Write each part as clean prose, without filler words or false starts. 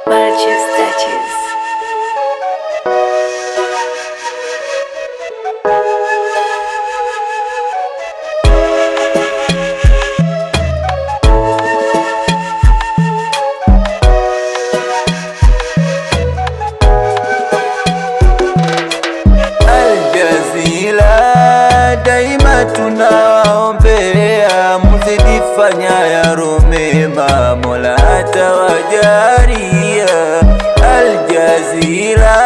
Purchase touches. Aljazira daima tunawaombea, muzidi fanya yaro mema, Mola atawajalia. Aljazira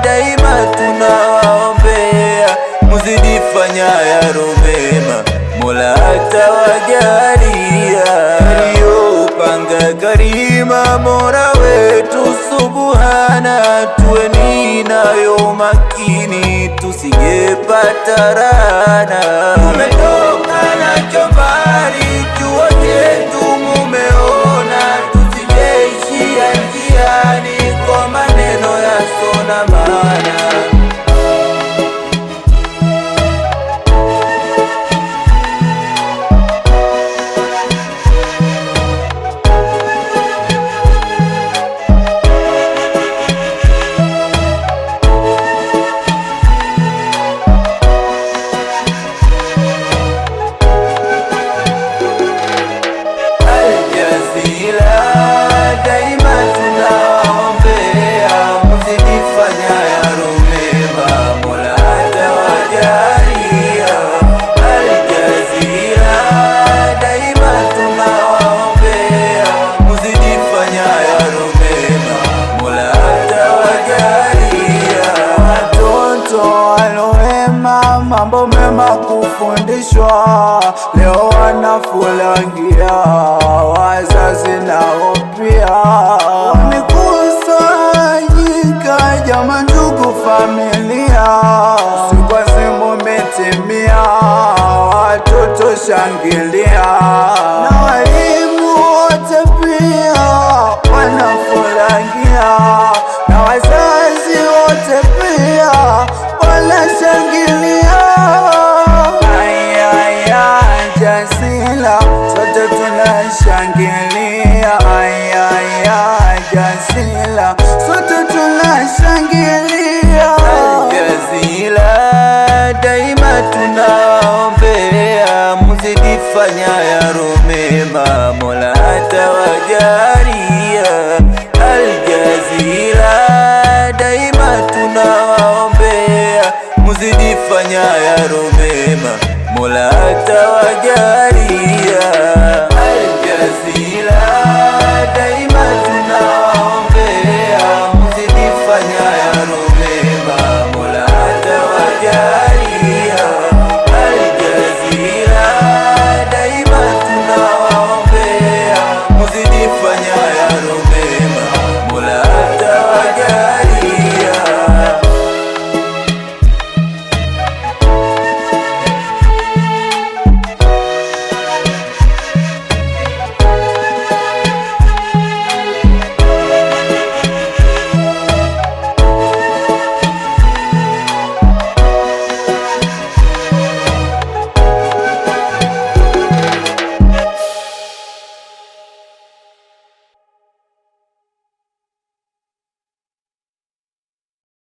daima tunawaombea, muzidi fanya yaro mema, Mola atawajalia. Aliyopanga karima Mola wetu subhana, tuweni nayo makini tusijepata rana. Tumetoka nacho mbali, chuo chetu mumeona, tusijeishia njiani kwa maneno yasona maana. Mambo mema kufundishwa, leo wanafurahia, wazazi nao pia wamekusanyika, jamaa, ndugu, familia, siku zimetimia, watoto shangilia, na walimu wote pia wanafurahia, na wazazi wote pia wanashangilia. Aljazira sote tunashangilia, Aljazira sote tunashangilia. Aljazira daima tunawaombea, muzidi fanya yaro mema, Mola atawajalia. Aljazira daima tunawaombea, muzidi fanya yaro mema, Mola atawajalia.